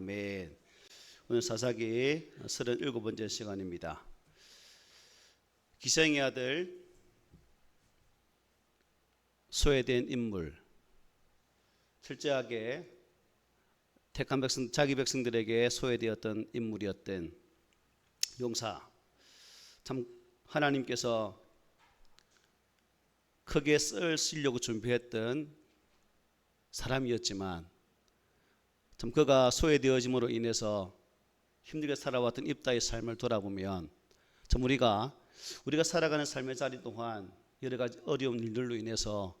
아멘. 오늘 사사기 37번째 시간입니다. 기생의 아들 소외된 인물, 철저하게 택한 백성, 자기 백성들에게 소외되었던 인물이었던 용사. 참 하나님께서 크게 쓰려고 준비했던 사람이었지만 참 그가 소외되어짐으로 인해서 힘들게 살아왔던 입다의 삶을 돌아보면 참 우리가 살아가는 삶의 자리 동안 여러 가지 어려운 일들로 인해서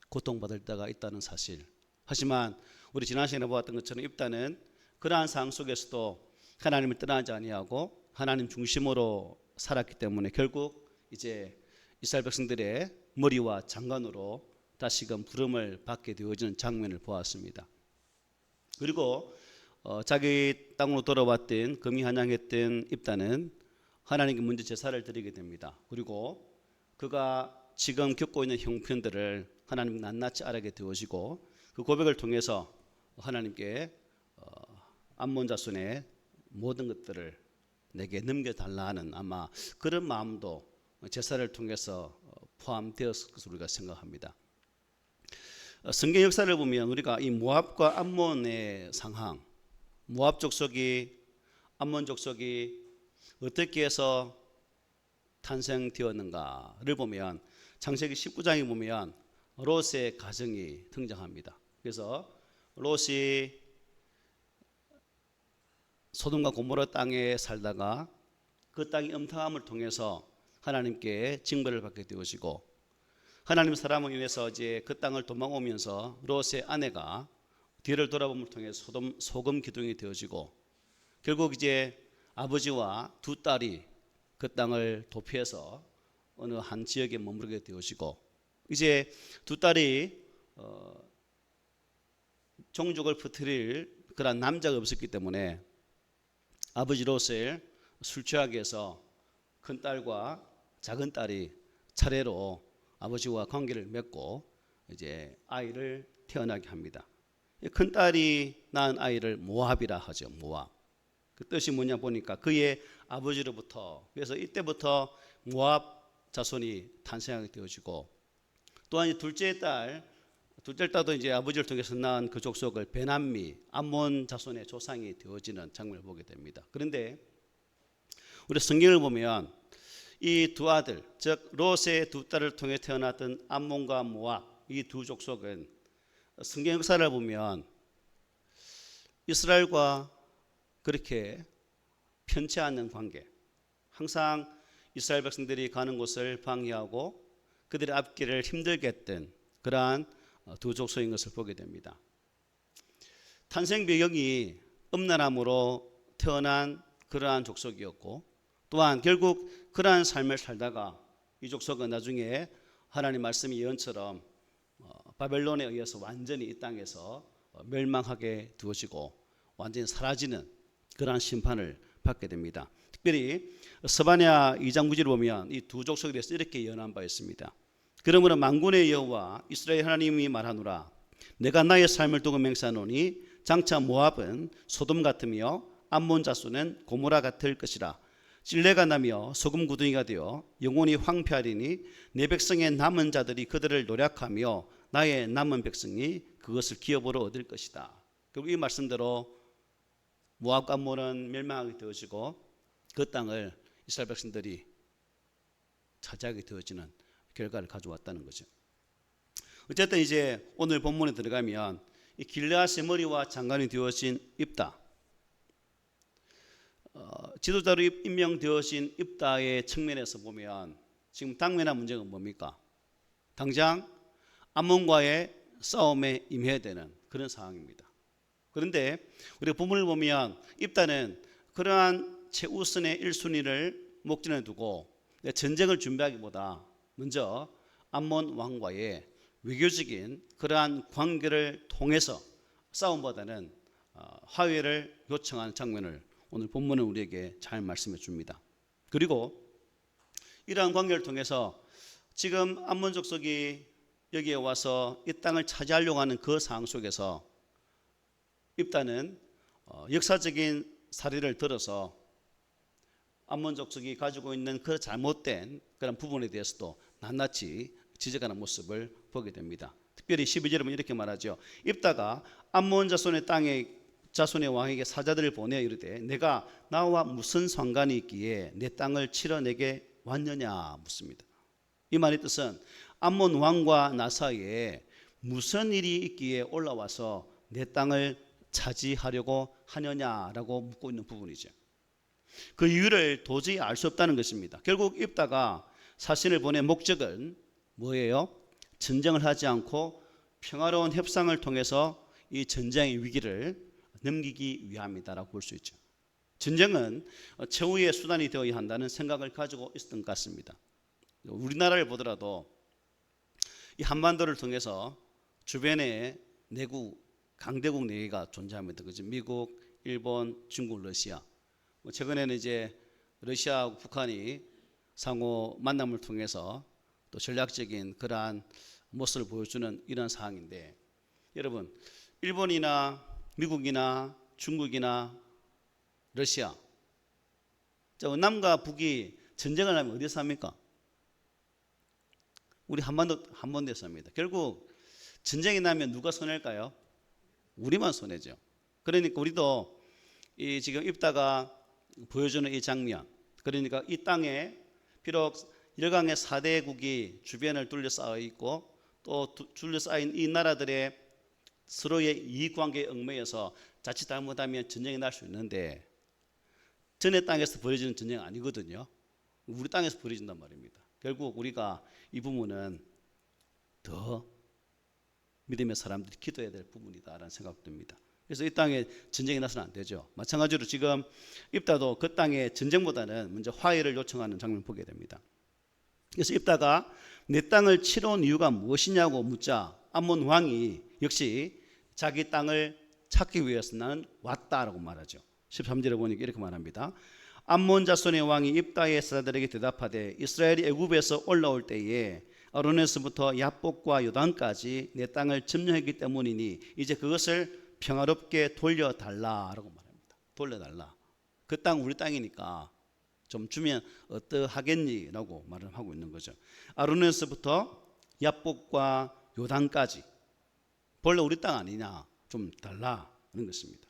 고통받을 때가 있다는 사실. 하지만 우리 지난 시간에 보았던 것처럼 입다는 그러한 상황 속에서도 하나님을 떠나지 아니하고 하나님 중심으로 살았기 때문에 결국 이제 이스라엘 백성들의 머리와 장관으로 다시금 부름을 받게 되어지는 장면을 보았습니다. 그리고 자기 땅으로 돌아왔던 금이한양했던 입다는 하나님께 먼저 제사를 드리게 됩니다. 그리고 그가 지금 겪고 있는 형편들을 하나님 낱낱이 알게 되어지고 그 고백을 통해서 하나님께 암몬 자손의 모든 것들을 내게 넘겨달라 하는 아마 그런 마음도 제사를 통해서 포함되었을 것으로 우리가 생각합니다. 성경 역사를 보면 우리가 이 모압과 암몬의 상황, 모압 족속이 암몬 족속이 어떻게 해서 탄생되었는가를 보면 창세기 19장에 보면 롯의 가정이 등장합니다. 그래서 롯이 소돔과 고모라 땅에 살다가 그 땅의 엄탕함을 통해서 하나님께 징벌을 받게 되어지고 하나님 사람을 인해서 이제 그 땅을 도망오면서 롯의 아내가 뒤를 돌아봄을 통해 소금 기둥이 되어지고 결국 이제 아버지와 두 딸이 그 땅을 도피해서 어느 한 지역에 머무르게 되어지고 이제 두 딸이 종족을 퍼뜨릴 그런 남자가 없었기 때문에 아버지 롯을 술 취하게 해서 큰 딸과 작은 딸이 차례로 아버지와 관계를 맺고 이제 아이를 태어나게 합니다. 큰 딸이 낳은 아이를 모압이라 하죠. 모압. 그 뜻이 뭐냐 보니까 그의 아버지로부터, 그래서 이때부터 모압 자손이 탄생하게 되어지고 또한 둘째 딸도 이제 아버지를 통해서 낳은 그 족속을 베남미, 암몬 자손의 조상이 되어지는 장면을 보게 됩니다. 그런데 우리 성경을 보면 이 두 아들, 즉 롯의 두 딸을 통해 태어났던 암몬과 모압 이 두 족속은 성경 역사를 보면 이스라엘과 그렇게 편치 않는 관계, 항상 이스라엘 백성들이 가는 곳을 방해하고 그들의 앞길을 힘들게 했던 그러한 두 족속인 것을 보게 됩니다. 탄생 배경이 음란함으로 태어난 그러한 족속이었고 또한 결국 그러한 삶을 살다가 이 족속은 나중에 하나님 말씀의 예언처럼 바벨론에 의해서 완전히 이 땅에서 멸망하게 두어지고 완전히 사라지는 그러한 심판을 받게 됩니다. 특별히 스바냐 2장 9절을 보면 이 두 족속에 대해서 이렇게 예언한 바 있습니다. 그러므로 만군의 여호와 이스라엘 하나님이 말하노라 내가 나의 삶을 두고 맹세하노니 장차 모압은 소돔 같으며 암몬 자손은 고모라 같을 것이라. 찔레가 나며 소금 구덩이가 되어 영원히 황폐하리니 내 백성의 남은 자들이 그들을 노략하며 나의 남은 백성이 그것을 기업으로 얻을 것이다. 결국 이 말씀대로 모압과 암몬은 멸망하게 되어지고 그 땅을 이스라엘 백성들이 차지하게 되어지는 결과를 가져왔다는 거죠. 어쨌든 이제 오늘 본문에 들어가면 이 길르앗의 머리와 장관이 되어진 입다, 지도자로 임명되어진 입다의 측면에서 보면 지금 당면한 문제가 뭡니까? 당장 암몬과의 싸움에 임해야 되는 그런 상황입니다. 그런데 우리가 본문을 보면 입다는 그러한 최우선의 1순위를 목전에 두고 전쟁을 준비하기보다 먼저 암몬 왕과의 외교적인 그러한 관계를 통해서 싸움보다는 화해를 요청하는 장면을 오늘 본문은 우리에게 잘 말씀해 줍니다. 그리고 이러한 관계를 통해서 지금 암몬 족속이 여기에 와서 이 땅을 차지하려고 하는 그 상황 속에서 입다는 역사적인 사례를 들어서 암몬 족속이 가지고 있는 그 잘못된 그런 부분에 대해서도 낱낱이 지적하는 모습을 보게 됩니다. 특별히 12절에 보면 이렇게 말하죠. 입다가 암몬 자손의 땅에 자손의 왕에게 사자들을 보내 이르되 내가 나와 무슨 상관이 있기에 내 땅을 치러 내게 왔느냐 묻습니다. 이 말의 뜻은 암몬 왕과 나 사이에 무슨 일이 있기에 올라와서 내 땅을 차지하려고 하느냐라고 묻고 있는 부분이죠. 그 이유를 도저히 알 수 없다는 것입니다. 결국 입다가 사신을 보낸 목적은 뭐예요? 전쟁을 하지 않고 평화로운 협상을 통해서 이 전쟁의 위기를 넘기기 위함이다라고 볼 수 있죠. 전쟁은 최후의 수단이 되어야 한다는 생각을 가지고 있었던 것 같습니다. 우리나라를 보더라도 이 한반도를 통해서 주변에 내국 강대국 4개가 존재합니다. 그죠? 미국, 일본, 중국, 러시아. 최근에는 이제 러시아하고 북한이 상호 만남을 통해서 또 전략적인 그러한 모습을 보여주는 이런 상황인데, 여러분 일본이나 미국이나 중국이나 러시아, 남과 북이 전쟁을 하면 어디서 합니까? 우리 한반도에서 합니다. 결국 전쟁이 나면 누가 손해일까요? 우리만 손해죠. 그러니까 우리도 이 지금 입다가 보여주는 이 장면, 그러니까 이 땅에 비록 열강의 4대국이 주변을 둘러싸여 있고 또 둘러싸인 이 나라들의 서로의 이익관계에 얽매여서 자칫 잘못하면 전쟁이 날 수 있는데, 전의 땅에서 벌어지는 전쟁이 아니거든요. 우리 땅에서 벌어진단 말입니다. 결국 우리가 이 부분은 더 믿음의 사람들이 기도해야 될 부분이다라는 생각이 듭니다. 그래서 이 땅에 전쟁이 나서는 안 되죠. 마찬가지로 지금 입다도 그 땅에 전쟁보다는 먼저 화해를 요청하는 장면을 보게 됩니다. 그래서 입다가 내 땅을 치러 온 이유가 무엇이냐고 묻자 암몬 왕이 역시 자기 땅을 찾기 위해서 나는 왔다라고 말하죠. 13절에 보니까 이렇게 말합니다. 암몬 자손의 왕이 입다의 사자들에게 대답하되 이스라엘이 애굽에서 올라올 때에 아로네스부터 야복과 요단까지 내 땅을 점령했기 때문이니 이제 그것을 평화롭게 돌려달라라고 말합니다. 돌려달라. 그 땅 우리 땅이니까 좀 주면 어떠하겠니라고 말을 하고 있는 거죠. 아로네스부터 야복과 요단까지 본래 우리 땅 아니냐, 좀 달라는 것입니다.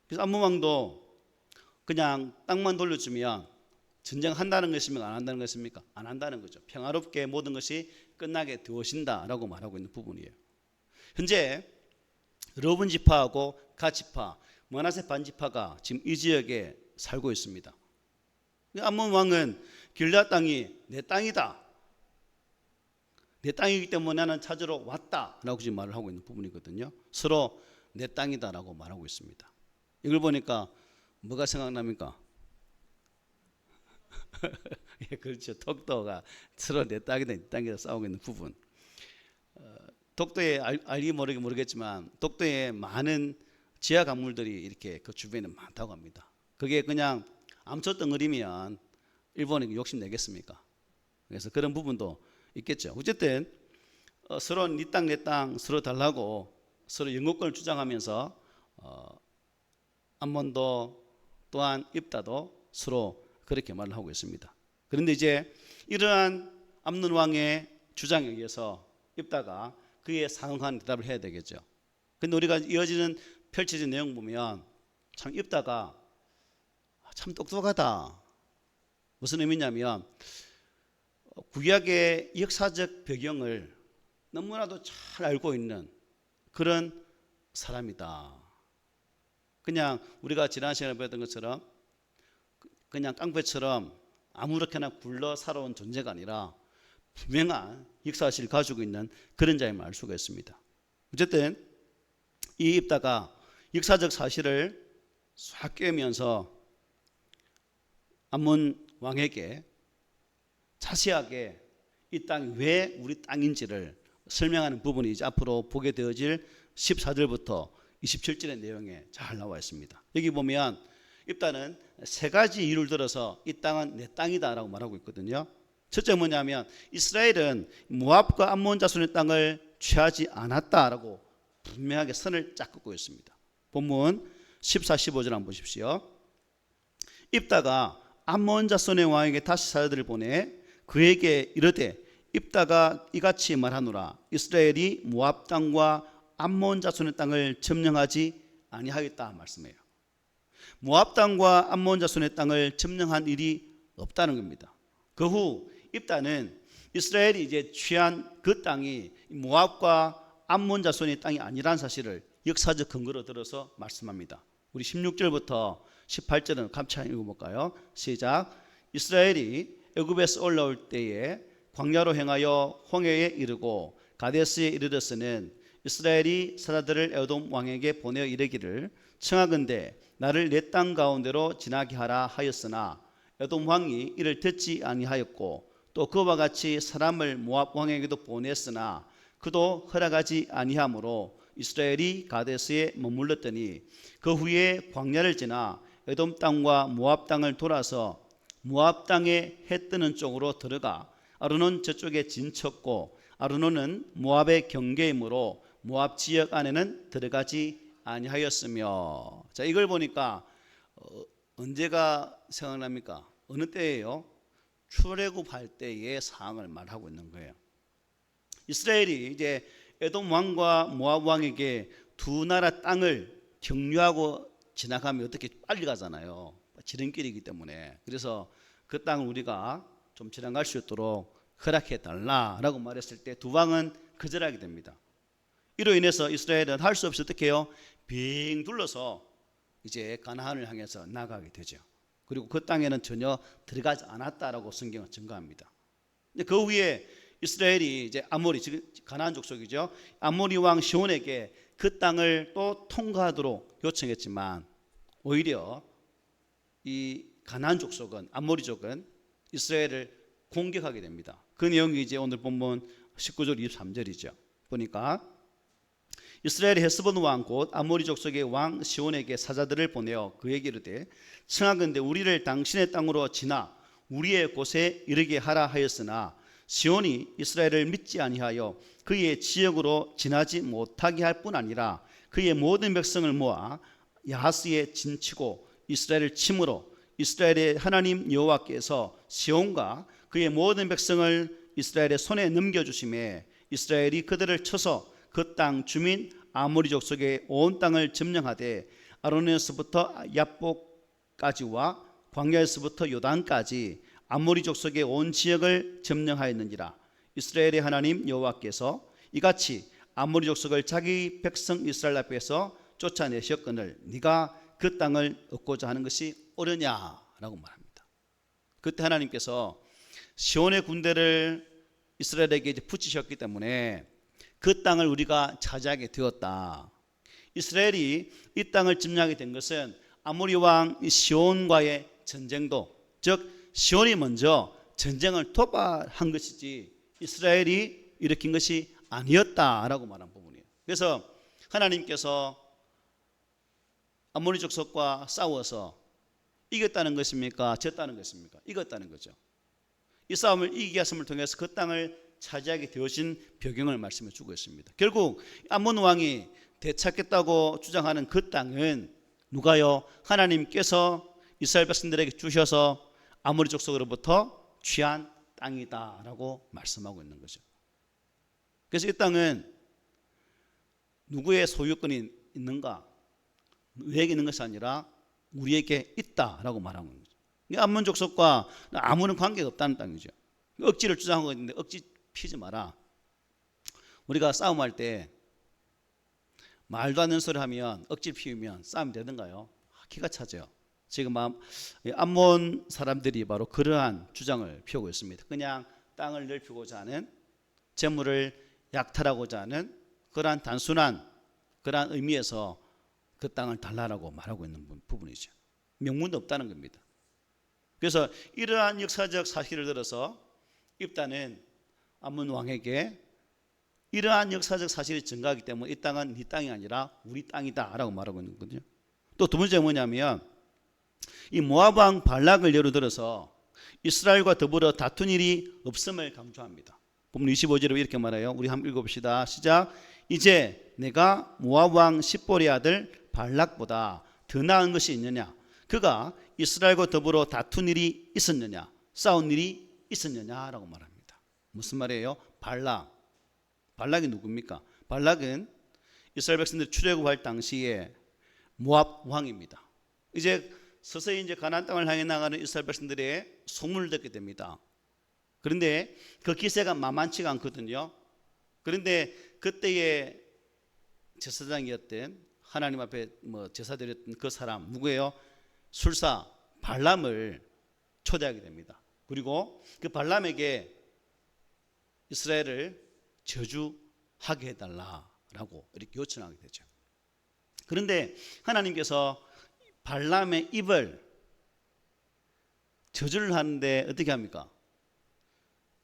그래서 암몬 왕도 그냥 땅만 돌려주면 전쟁한다는 것입니까? 안 한다는 것입니까? 안 한다는 거죠. 평화롭게 모든 것이 끝나게 되어진다라고 말하고 있는 부분이에요. 현재 르우븐 지파하고 갓 지파, 므낫세 반 지파가 지금 이 지역에 살고 있습니다. 암몬 왕은 길앗 땅이 내 땅이다, 내 땅이기 때문에 나는 찾으러 왔다라고 지금 말을 하고 있는 부분이거든요. 서로 내 땅이다라고 말하고 있습니다. 이걸 보니까 뭐가 생각납니까? 예, 그렇죠. 독도가 서로 내 땅이다, 내 땅이다 싸우고 있는 부분. 독도에 알기 모르겠지만 독도에 많은 지하 강물들이 이렇게 그 주변에 많다고 합니다. 그게 그냥 암초 덩어리면 일본이 욕심 내겠습니까? 그래서 그런 부분도 있겠죠. 어쨌든 서로 네 땅 내 땅 서로 달라고 서로 영국권을 주장하면서 암몬도 또한 입다도 서로 그렇게 말을 하고 있습니다. 그런데 이제 이러한 암논 왕의 주장에 의해서 입다가 그에 상응한 대답을 해야 되겠죠. 근데 우리가 펼쳐진 내용 보면 참 입다가 참 똑똑하다. 무슨 의미냐면 구약의 역사적 배경을 너무나도 잘 알고 있는 그런 사람이다. 그냥 우리가 지난 시간에 배웠던 것처럼 그냥 깡패처럼 아무렇게나 굴러 살아온 존재가 아니라 분명한 역사실을 가지고 있는 그런 자임을 알 수가 있습니다. 어쨌든 이 입다가 역사적 사실을 싹 꿰면서 암몬 왕에게 자세하게 이 땅이 왜 우리 땅인지를 설명하는 부분이 이제 앞으로 보게 되어질 14절부터 27절의 내용에 잘 나와 있습니다. 여기 보면 입다는 3가지 이유를 들어서 이 땅은 내 땅이다라고 말하고 있거든요. 첫째 뭐냐면 이스라엘은 모압과 암몬 자손의 땅을 취하지 않았다라고 분명하게 선을 쫙 긋고 있습니다. 본문 14, 15절 한번 보십시오. 입다가 암몬 자손의 왕에게 다시 사자들을 보내 그에게 이르되 입다가 이같이 말하노라. 이스라엘이 모압 땅과 암몬 자손의 땅을 점령하지 아니하였다 말씀해요. 모압 땅과 암몬 자손의 땅을 점령한 일이 없다는 겁니다. 그 후 입다는 이스라엘이 이제 취한 그 땅이 모압과 암몬 자손의 땅이 아니라는 사실을 역사적 근거로 들어서 말씀합니다. 우리 16절부터 18절은 같이 읽어볼까요? 시작. 이스라엘이 애굽에서 올라올 때에 광야로 행하여 홍해에 이르고 가데스에 이르렀으는 이스라엘이 사자들을 에돔 왕에게 보내어 이르기를 청하건대 나를 내 땅 가운데로 지나게 하라 하였으나 에돔 왕이 이를 듣지 아니하였고 또 그와 같이 사람을 모압 왕에게도 보냈으나 그도 허락하지 아니하므로 이스라엘이 가데스에 머물렀더니 그 후에 광야를 지나 에돔 땅과 모압 땅을 돌아서 모압 땅에 해 뜨는 쪽으로 들어가 아르논 저쪽에 진쳤고 아르논은 모압의 경계이므로 모압 지역 안에는 들어가지 아니하였으며. 자, 이걸 보니까 언제가 생각납니까? 어느 때예요? 출애굽할 때의 상황을 말하고 있는 거예요. 이스라엘이 이제 에돔 왕과 모압 왕에게 두 나라 땅을 경유하고 지나가면 어떻게 빨리 가잖아요. 지름길이기 때문에. 그래서 그 땅을 우리가 좀 지나갈 수 있도록 허락해 달라라고 말했을 때 두 왕은 거절하게 됩니다. 이로 인해서 이스라엘은 할 수 없이 어떻게 해요? 빙 둘러서 이제 가나안을 향해서 나가게 되죠. 그리고 그 땅에는 전혀 들어가지 않았다라고 성경은 증거합니다. 그 후에 이스라엘이 이제 아모리, 지금 가나안 족속이죠. 아모리 왕 시온에게 그 땅을 또 통과하도록 요청했지만 오히려 이 가나안 족속은, 아모리족은 이스라엘을 공격하게 됩니다. 그 내용이 이제 오늘 본문 19절 23절이죠. 보니까 이스라엘의 헤스본 왕 곧 아모리 족속의 왕 시온에게 사자들을 보내어 그에게 이르되 청하건대 우리를 당신의 땅으로 지나 우리의 곳에 이르게 하라 하였으나 시온이 이스라엘을 믿지 아니하여 그의 지역으로 지나지 못하게 할 뿐 아니라 그의 모든 백성을 모아 야하스에 진치고 이스라엘을 침으로 이스라엘의 하나님 여호와께서 시온과 그의 모든 백성을 이스라엘의 손에 넘겨주심에 이스라엘이 그들을 쳐서 그 땅 주민 아모리 족속의 온 땅을 점령하되 아르논에서부터 야복까지와 광야에서부터 요단까지 아모리 족속의 온 지역을 점령하였느니라. 이스라엘의 하나님 여호와께서 이같이 아모리 족속을 자기 백성 이스라엘 앞에서 쫓아내셨거늘 네가 그 땅을 얻고자 하는 것이 옳으냐라고 말합니다. 그때 하나님께서 시온의 군대를 이스라엘에게 이제 붙이셨기 때문에 그 땅을 우리가 차지하게 되었다. 이스라엘이 이 땅을 점령하게 된 것은 아모리 왕 시온과의 전쟁도, 즉 시온이 먼저 전쟁을 도발한 것이지 이스라엘이 일으킨 것이 아니었다라고 말한 부분이에요. 그래서 하나님께서 아모리 족속과 싸워서 이겼다는 것입니까? 졌다는 것입니까? 이겼다는 거죠. 이 싸움을 이기게 하심을 통해서 그 땅을 차지하게 되어진 배경을 말씀해 주고 있습니다. 결국 암몬 왕이 되찾겠다고 주장하는 그 땅은 누가요? 하나님께서 이스라엘 백성들에게 주셔서 아모리 족속으로부터 취한 땅이다라고 말씀하고 있는 거죠. 그래서 이 땅은 누구의 소유권이 있는가? 우리에게 있는 것이 아니라 우리에게 있다라고 말하는 거죠. 암몬 족속과 아무런 관계가 없다는 땅이죠. 억지를 주장하고 있는데 억지 피지 마라. 우리가 싸움할 때 말도 안 되는 소리 하면 억지를 피우면 싸움이 되던가요? 기가 차죠. 지금 암몬 사람들이 바로 그러한 주장을 피우고 있습니다. 그냥 땅을 넓히고자 하는, 재물을 약탈하고자 하는 그러한 단순한 그러한 의미에서 그 땅을 달라라고 말하고 있는 부분이죠. 명분도 없다는 겁니다. 그래서 이러한 역사적 사실을 들어서 입다는 암몬 왕에게 이러한 역사적 사실이 증가하기 때문에 이 땅은 네 땅이 아니라 우리 땅이다 라고 말하고 있는 거거든요. 또 두 번째가 뭐냐면 이 모압 왕 발락을 예로 들어서 이스라엘과 더불어 다툰 일이 없음을 강조합니다. 본문 25절에 이렇게 말해요. 우리 한번 읽어봅시다. 시작. 이제 내가 모압 왕 십볼의 아들 발락보다 더 나은 것이 있느냐? 그가 이스라엘과 더불어 다툰 일이 있었느냐? 싸운 일이 있었느냐라고 말합니다. 무슨 말이에요? 발락이 누굽니까? 발락은 이스라엘 백성들이 출애굽할 당시에 모압 왕입니다. 이제 서서히 이제 가나안 땅을 향해 나가는 이스라엘 백성들의 소문을 듣게 됩니다. 그런데 그 기세가 만만치가 않거든요. 그런데 그때의 제사장이었던 하나님 앞에 제사드렸던 그 사람 누구예요? 술사 발람을 초대하게 됩니다. 그리고 그 발람에게 이스라엘을 저주하게 해달라라고 이렇게 요청하게 되죠. 그런데 하나님께서 발람의 입을 저주를 하는데 어떻게 합니까?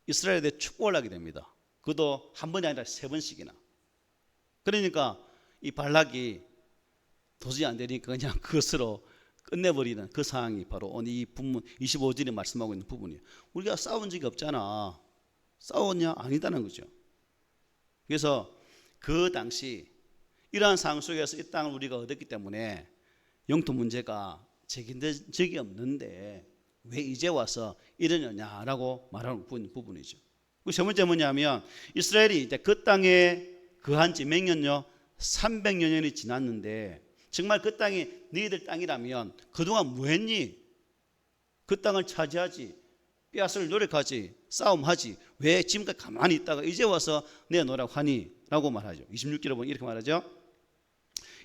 이스라엘에 대해 축복을 하게 됩니다. 그것도 한 번이 아니라 3번씩이나. 그러니까 이 발락이 도저히 안 되니까 그냥 그것으로 끝내버리는 그 상황이 바로 오늘 이 본문 25절에 말씀하고 있는 부분이에요. 우리가 싸운 적이 없잖아. 싸웠냐? 아니다는 거죠. 그래서 그 당시 이러한 상황 속에서 이 땅을 우리가 얻었기 때문에 영토 문제가 제기된 적이 없는데 왜 이제 와서 이러느냐라고 말하는 부분이죠. 세 번째 뭐냐면 이스라엘이 이제 그 땅에 거한 지 몇 년요? 300여 년이 지났는데 정말 그 땅이 너희들 땅이라면 그동안 뭐 했니? 그 땅을 차지하지, 빼앗을 노력하지, 싸움하지, 왜 지금까지 가만히 있다가 이제 와서 내놓으라고 하니? 라고 말하죠. 26절에 보면 이렇게 말하죠.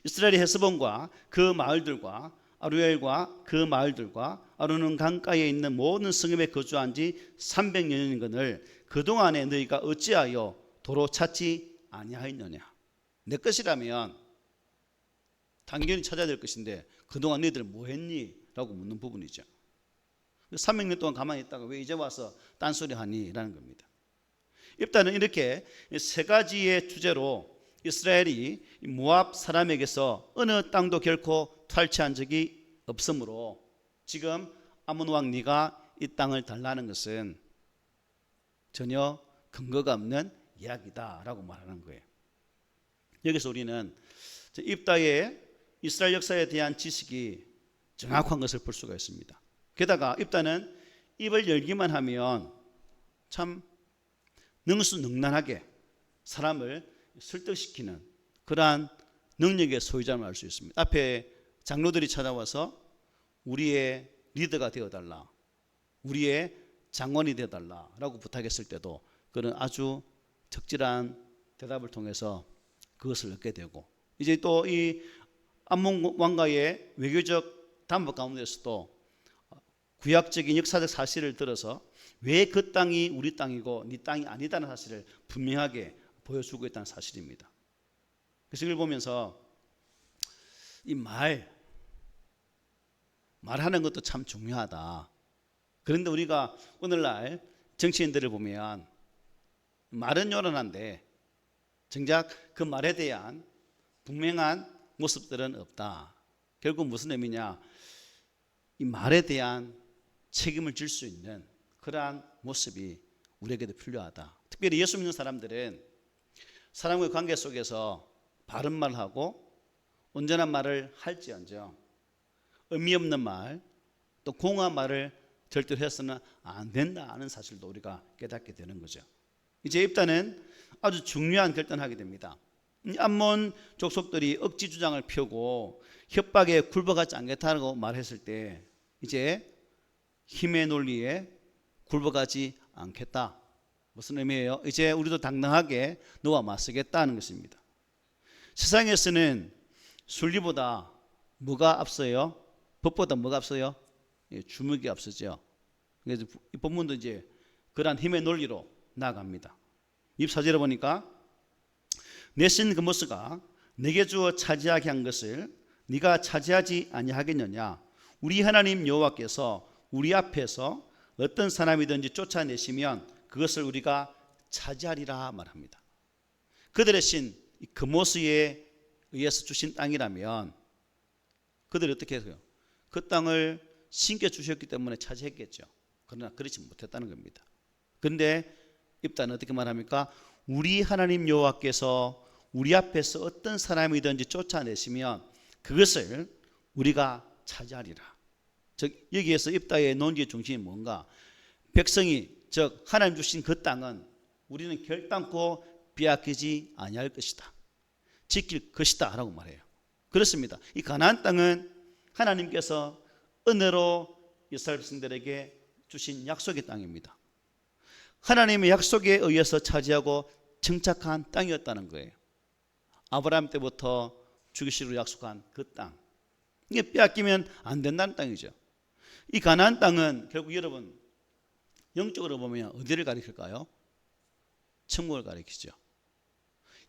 이스라엘이 헤스본과 그 마을들과 아루엘과 그 마을들과 아루는 강가에 있는 모든 성읍에 거주한 지 300여 년인건을 그동안에 너희가 어찌하여 도로 찾지 아니하였느냐? 내 것이라면 당연히 찾아야 될 것인데 그동안 너희들 뭐 했니? 라고 묻는 부분이죠. 300년 동안 가만히 있다가 왜 이제 와서 딴소리 하니? 라는 겁니다. 일단은 이렇게 3가지의 주제로 이스라엘이 모압 사람에게서 어느 땅도 결코 탈취한 적이 없으므로 지금 아몬 왕 네가 이 땅을 달라는 것은 전혀 근거가 없는 이야기다라고 말하는 거예요. 여기서 우리는 입다의 이스라엘 역사에 대한 지식이 정확한 것을 볼 수가 있습니다. 게다가 입다는 입을 열기만 하면 참 능수능란하게 사람을 설득시키는 그러한 능력의 소유자를 알 수 있습니다. 앞에 장로들이 찾아와서 우리의 리더가 되어달라, 우리의 장관이 되어달라라고 부탁했을 때도 그런 아주 적절한 대답을 통해서 그것을 얻게 되고, 이제 또 이 암몬 왕가의 외교적 담보 가운데서도 구약적인 역사적 사실을 들어서 왜 그 땅이 우리 땅이고 네 땅이 아니다는 사실을 분명하게 보여주고 있다는 사실입니다. 그래서 이걸 보면서 이 말하는 것도 참 중요하다. 그런데 우리가 오늘날 정치인들을 보면 말은 요란한데 정작 그 말에 대한 분명한 모습들은 없다. 결국 무슨 의미냐? 이 말에 대한 책임을 질 수 있는 그러한 모습이 우리에게도 필요하다. 특별히 예수 믿는 사람들은 사람과의 관계 속에서 바른 말을 하고 온전한 말을 할지언정 의미 없는 말, 또 공허한 말을 절대로 해서는 안 된다는 사실도 우리가 깨닫게 되는 거죠. 이제 입다는 아주 중요한 결단을 하게 됩니다. 암몬 족속들이 억지 주장을 펴고 협박에 굴복하지 않겠다고 말했을 때 이제 힘의 논리에 굴복하지 않겠다. 무슨 의미예요? 이제 우리도 당당하게 너와 맞서겠다는 것입니다. 세상에서는 순리보다 뭐가 앞서요? 법보다 뭐가 앞서요? 주먹이 앞서죠. 그래서 이 본문도 이제 그러한 힘의 논리로 나아갑니다. 24절에 보니까 내신 그모스가 내게 주어 차지하게 한 것을 네가 차지하지 아니하겠느냐? 우리 하나님 여호와께서 우리 앞에서 어떤 사람이든지 쫓아내시면 그것을 우리가 차지하리라 말합니다. 그들의 신 그모스에 의해서 주신 땅이라면 그들이 어떻게 해서요? 그 땅을 신께 주셨기 때문에 차지했겠죠. 그러나 그렇지 못했다는 겁니다. 그런데 입다는 어떻게 말합니까? 우리 하나님 여호와께서 우리 앞에서 어떤 사람이든지 쫓아내시면 그것을 우리가 차지하리라. 즉 여기에서 입다의 논지의 중심이 뭔가? 백성이 즉 하나님 주신 그 땅은 우리는 결단코 빼앗기지 아니할 것이다. 지킬 것이다 라고 말해요. 그렇습니다. 이 가나안 땅은 하나님께서 은혜로 이스라엘 백성들에게 주신 약속의 땅입니다. 하나님의 약속에 의해서 차지하고 정착한 땅이었다는 거예요. 아브라함 때부터 주기시로 약속한 그 땅. 이게 빼앗기면 안 된다는 땅이죠. 이 가나안 땅은 결국 여러분 영적으로 보면 어디를 가리킬까요? 천국을 가리키죠.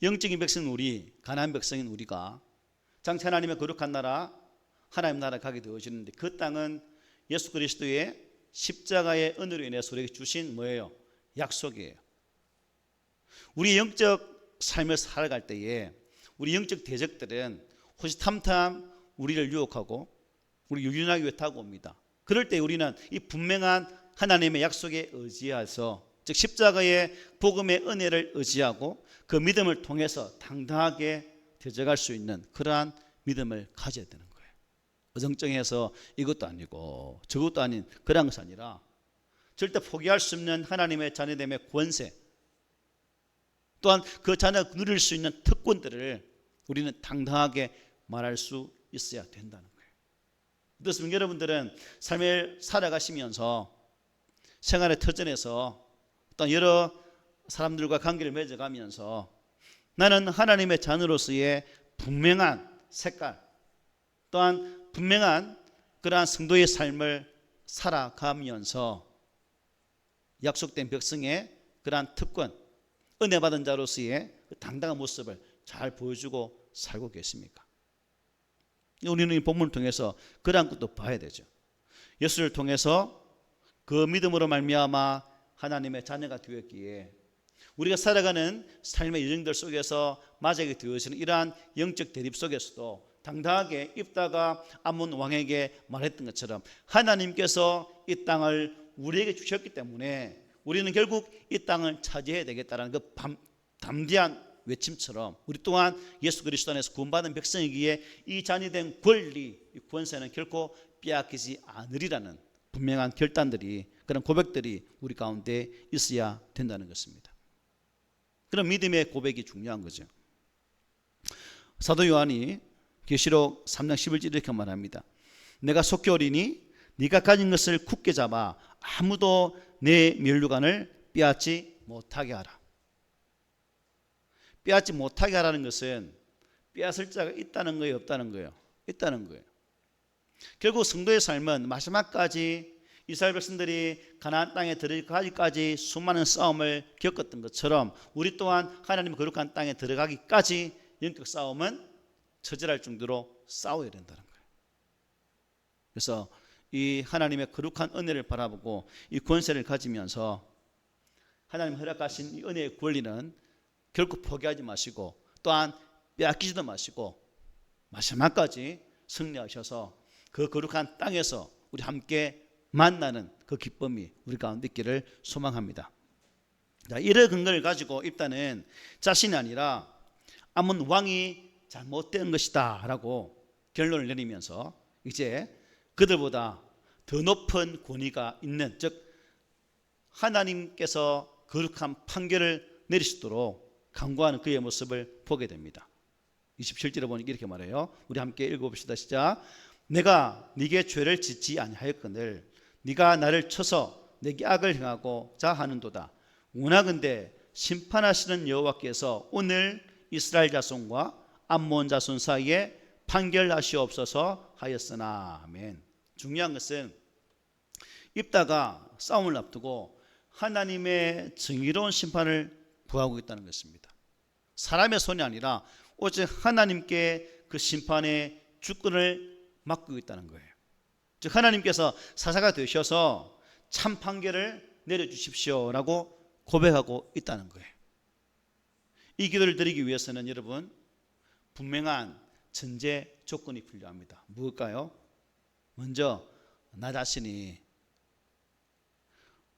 영적인 백성은 우리, 가나안 백성인 우리가 장차 하나님의 거룩한 나라, 하나님 나라 가게 되어지는데 그 땅은 예수 그리스도의 십자가의 은혜로 인해서 우리에게 주신 뭐예요? 약속이에요. 우리 영적 삶을 살아갈 때에 우리 영적 대적들은 호시탐탐 우리를 유혹하고 우리 유인하기 위해 다가옵니다. 그럴 때 우리는 이 분명한 하나님의 약속에 의지해서 즉 십자가의 복음의 은혜를 의지하고 그 믿음을 통해서 당당하게 대적할 수 있는 그러한 믿음을 가져야 되는 거예요. 어정쩡해서 이것도 아니고 저것도 아닌 그런 것이 아니라 절대 포기할 수 없는 하나님의 자녀됨의 권세, 또한 그 자녀가 누릴 수 있는 특권들을 우리는 당당하게 말할 수 있어야 된다는 거예요. 어떻습니까? 여러분들은 삶을 살아가시면서 생활의 터전에서 또 여러 사람들과 관계를 맺어가면서 나는 하나님의 자녀로서의 분명한 색깔, 또한 분명한 그러한 성도의 삶을 살아가면서 약속된 백성의 그러한 특권, 은혜 받은 자로서의 당당한 모습을 잘 보여주고 살고 계십니까? 우리는 이 본문을 통해서 그러한 것도 봐야 되죠. 예수를 통해서 그 믿음으로 말미암아 하나님의 자녀가 되었기에 우리가 살아가는 삶의 여정들 속에서 맞이하게 되어지는 이러한 영적 대립 속에서도 당당하게 입다가 암몬 왕에게 말했던 것처럼 하나님께서 이 땅을 우리에게 주셨기 때문에 우리는 결국 이 땅을 차지해야 되겠다는 그 담대한 외침처럼 우리 또한 예수 그리스도 안에서 구원받은 백성이기에 이 자녀된 권리, 이 권세는 결코 빼앗기지 않으리라는 분명한 결단들이, 그런 고백들이 우리 가운데 있어야 된다는 것입니다. 그런 믿음의 고백이 중요한 거죠. 사도 요한이 계시록 3장 11절 이렇게 말합니다. 내가 속히 오리니 네가 가진 것을 굳게 잡아 아무도 내 면류관을 빼앗지 못하게 하라. 빼앗지 못하게 하라는 것은 빼앗을 자가 있다는 거예요, 없다는 거예요? 있다는 거예요. 결국 성도의 삶은 마지막까지 이스라엘 백성들이 가나안 땅에 들어가기까지 수많은 싸움을 겪었던 것처럼 우리 또한 하나님의 거룩한 땅에 들어가기까지 영적 싸움은 처절할 정도로 싸워야 된다는 거예요. 그래서 이 하나님의 거룩한 은혜를 바라보고 이 권세를 가지면서 하나님 허락하신 이 은혜의 권리는 결코 포기하지 마시고 또한 빼앗기지도 마시고 마지막까지 승리하셔서 그 거룩한 땅에서 우리 함께 만나는 그 기쁨이 우리 가운데 있기를 소망합니다. 자, 이런 근거를 가지고 입다는 자신이 아니라 암몬 왕이 잘못된 것이다 라고 결론을 내리면서 이제 그들보다 더 높은 권위가 있는, 즉 하나님께서 거룩한 판결을 내리시도록 간구하는 그의 모습을 보게 됩니다. 27절에 보니 이렇게 말해요. 우리 함께 읽어봅시다. 시작. 내가 네게 죄를 짓지 아니하였거늘 네가 나를 쳐서 내게 악을 행하고자 하는도다. 원하건대 심판하시는 여호와께서 오늘 이스라엘 자손과 암몬 자손 사이에 판결하시옵소서 하였으나. 아멘. 중요한 것은 입다가 싸움을 앞두고 하나님의 정의로운 심판을 구하고 있다는 것입니다. 사람의 손이 아니라 오직 하나님께 그 심판의 주권을 맡기고 있다는 거예요. 즉 하나님께서 사사가 되셔서 참 판결을 내려주십시오라고 고백하고 있다는 거예요. 이 기도를 드리기 위해서는 여러분 분명한 전제 조건이 필요합니다. 무엇일까요? 먼저 나 자신이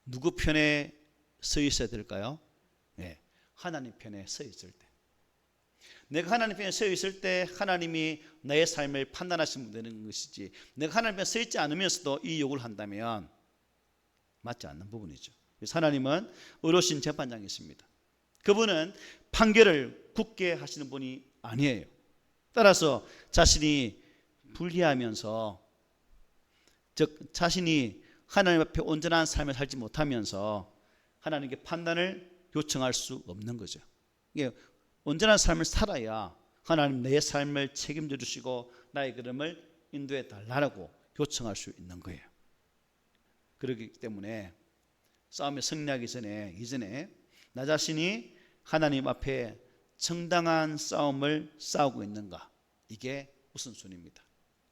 누구 편에 서 있어야 될까요? 네, 하나님 편에 서 있을 때. 내가 하나님 편에 서 있을 때 하나님이 나의 삶을 판단하시면 되는 것이지, 내가 하나님 편에 서 있지 않으면서도 이 요구를 한다면 맞지 않는 부분이죠. 그래서 하나님은 의로우신 재판장이십니다. 그분은 판결을 굳게 하시는 분이 아니에요. 따라서 자신이 불리하면서, 즉 자신이 하나님 앞에 온전한 삶을 살지 못하면서 하나님께 판단을 요청할 수 없는 거죠. 이게 온전한 삶을 살아야 하나님 내 삶을 책임져 주시고 나의 걸음을 인도해 달라고 요청할 수 있는 거예요. 그렇기 때문에 싸움에 승리하기 이전에 나 자신이 하나님 앞에 정당한 싸움을 싸우고 있는가, 이게 우선순위입니다.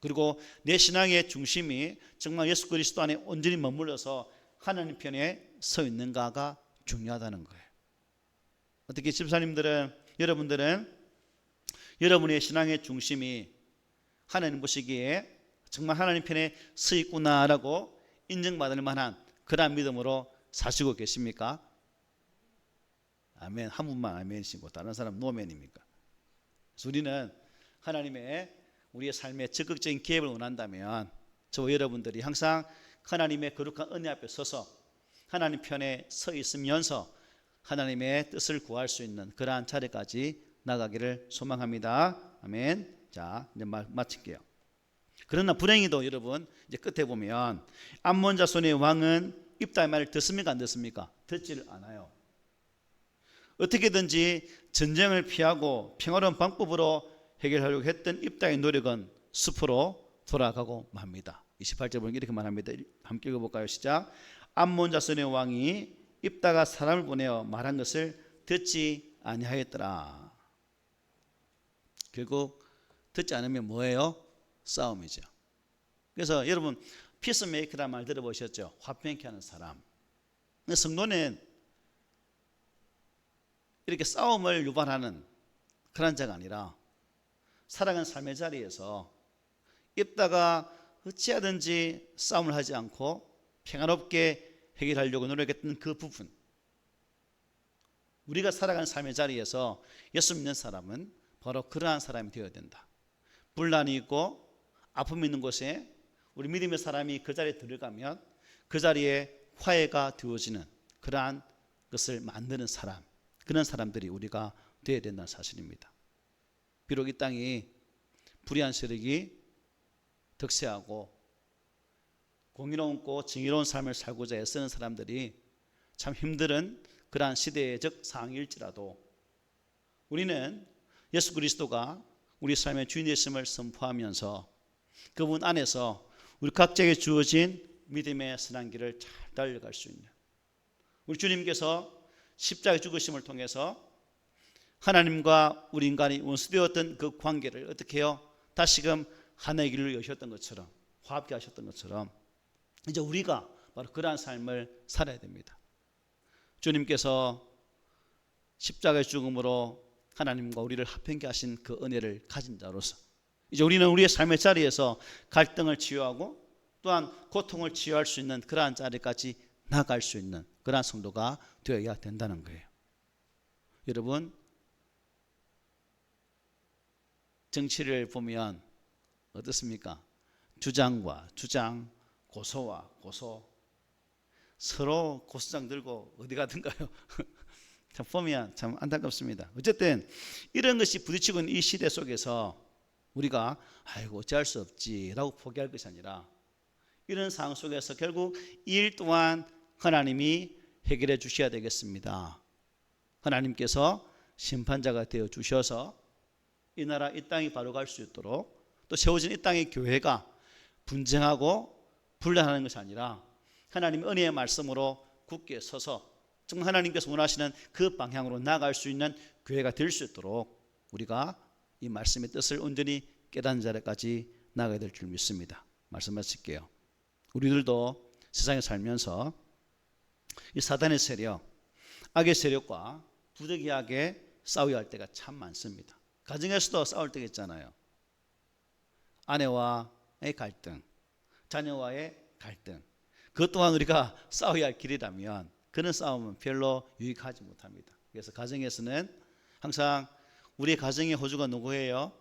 그리고 내 신앙의 중심이 정말 예수 그리스도 안에 온전히 머물러서 하나님 편에 서 있는가가 중요하다는 거예요. 어떻게 집사님들은, 여러분들은 여러분의 신앙의 중심이 하나님 보시기에 정말 하나님 편에 서 있구나라고 인정받을 만한 그러한 믿음으로 사시고 계십니까? 아멘. 한 분만 아멘이시고 다른 사람 노멘입니까? 그래서 우리는 하나님의 우리의 삶에 적극적인 개입을 원한다면 저와 여러분들이 항상 하나님의 거룩한 은혜 앞에 서서 하나님 편에 서 있으면서 하나님의 뜻을 구할 수 있는 그러한 자리까지 나가기를 소망합니다. 아멘. 자, 이제 마칠게요. 그러나 불행히도 여러분, 이제 끝에 보면 암몬 자손의 왕은 입다의 말을 듣습니까, 안 듣습니까? 듣지를 않아요. 어떻게든지 전쟁을 피하고 평화로운 방법으로 해결하려고 했던 입다의 노력은 숲으로 돌아가고 맙니다. 28절 보면 이렇게 말합니다. 함께 읽어볼까요? 시작. 암몬 자손의 왕이 입다가 사람을 보내어 말한 것을 듣지 아니하였더라. 결국 듣지 않으면 뭐예요? 싸움이죠. 그래서 여러분 피스메이커라는 말 들어보셨죠? 화평케 하는 사람. 성도는 이렇게 싸움을 유발하는 그런 자가 아니라 살아가는 삶의 자리에서 입다가 어찌하든지 싸움을 하지 않고 평화롭게 해결하려고 노력했던 그 부분, 우리가 살아가는 삶의 자리에서 예수 믿는 사람은 바로 그러한 사람이 되어야 된다. 분란이 있고 아픔이 있는 곳에 우리 믿음의 사람이 그 자리에 들어가면 그 자리에 화해가 되어지는 그러한 것을 만드는 사람, 그런 사람들이 우리가 되어야 된다는 사실입니다. 비록 이 땅이 불의한 세력이 득세하고 공의롭고 정의로운 삶을 살고자 애쓰는 사람들이 참 힘든 그러한 시대적 상황일지라도 우리는 예수 그리스도가 우리 삶의 주인 되심을 선포하면서 그분 안에서 우리 각자에게 주어진 믿음의 선한 길을 잘 달려갈 수 있는, 우리 주님께서 십자가의 죽으심을 통해서 하나님과 우리 인간이 원수되었던 그 관계를 어떻게 해요? 다시금 하나의 길로 여셨던 것처럼, 화합케 하셨던 것처럼 이제 우리가 바로 그러한 삶을 살아야 됩니다. 주님께서 십자가의 죽음으로 하나님과 우리를 합평케 하신 그 은혜를 가진 자로서 이제 우리는 우리의 삶의 자리에서 갈등을 치유하고 또한 고통을 치유할 수 있는 그러한 자리까지 나아갈 수 있는 그러한 성도가 되어야 된다는 거예요. 여러분, 정치를 보면 어떻습니까? 주장과 주장, 고소와 고소, 서로 고소장 들고 어디 가든가요? 참 보면 참 안타깝습니다. 어쨌든 이런 것이 부딪히고 있는 이 시대 속에서 우리가 아이고 어찌할 수 없지라고 포기할 것이 아니라 이런 상황 속에서 결국 이 일 또한 하나님이 해결해 주셔야 되겠습니다. 하나님께서 심판자가 되어 주셔서 이 나라 이 땅이 바로 갈 수 있도록 또 세워진 이 땅의 교회가 분쟁하고 분란하는 것이 아니라 하나님의 은혜의 말씀으로 굳게 서서 정말 하나님께서 원하시는 그 방향으로 나아갈 수 있는 교회가 될 수 있도록 우리가 이 말씀의 뜻을 온전히 깨닫는 자리까지 나아가야 될 줄 믿습니다. 말씀 마칠게요. 우리들도 세상에 살면서 이 사단의 세력, 악의 세력과 부득이하게 싸워야 할 때가 참 많습니다. 가정에서도 싸울 때가 있잖아요. 아내와의 갈등, 자녀와의 갈등, 그것 또한 우리가 싸워야 할 길이라면 그런 싸움은 별로 유익하지 못합니다. 그래서 가정에서는 항상 우리의 가정의 호주가 누구예요?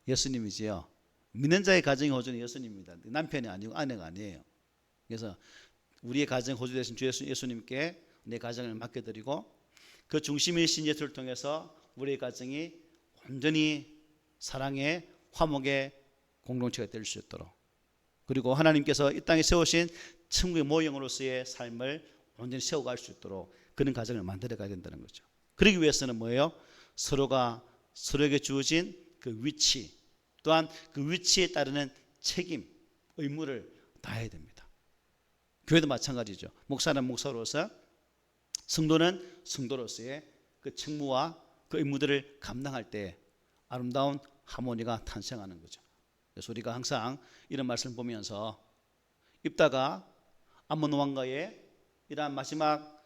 예수님이지요. 믿는 자의 가정의 호주는 예수님입니다. 남편이 아니고 아내가 아니에요. 그래서 우리의 가정 호주 되신 주 예수님께 내 가정을 맡겨드리고 그 중심이신 예수를 통해서 우리의 가정이 온전히 사랑의 화목의 공동체가 될 수 있도록, 그리고 하나님께서 이 땅에 세우신 천국의 모형으로서의 삶을 온전히 세워갈 수 있도록 그런 가정을 만들어 가야 된다는 거죠. 그러기 위해서는 뭐예요? 서로가 서로에게 주어진 그 위치, 또한 그 위치에 따르는 책임, 의무를 다해야 됩니다. 교회도 마찬가지죠. 목사는 목사로서, 성도는 성도로서의 그 책무와 그 의무들을 감당할 때 아름다운 하모니가 탄생하는 거죠. 그래서 우리가 항상 이런 말씀을 보면서 입다가 암몬 왕과의 이러한 마지막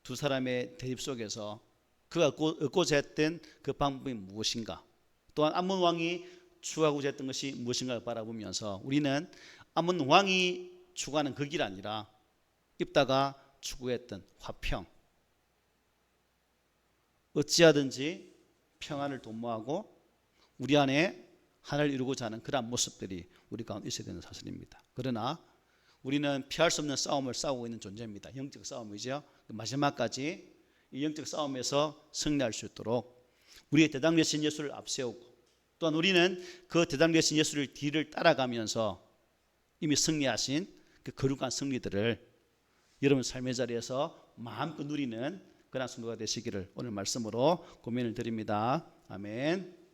두 사람의 대립 속에서 그가 얻고자 했던 그 방법이 무엇인가, 또한 암몬 왕이 추구하고자 했던 것이 무엇인가를 바라보면서 우리는 암몬 왕이 추구하는 그 길 아니라 입다가 추구했던 화평, 어찌하든지 평안을 도모하고 우리 안에 하나를 이루고자 하는 그러한 모습들이 우리 가운데 있어야 되는 사실입니다. 그러나 우리는 피할 수 없는 싸움을 싸우고 있는 존재입니다. 영적 싸움이죠. 마지막까지 이 영적 싸움에서 승리할 수 있도록 우리의 대당 되신 예수를 앞세우고, 또한 우리는 그 대당 되신 예수를 뒤를 따라가면서 이미 승리하신 그 거룩한 승리들을 여러분 삶의 자리에서 마음껏 누리는 그런 성도가 되시기를 오늘 말씀으로 고민을 드립니다. 아멘.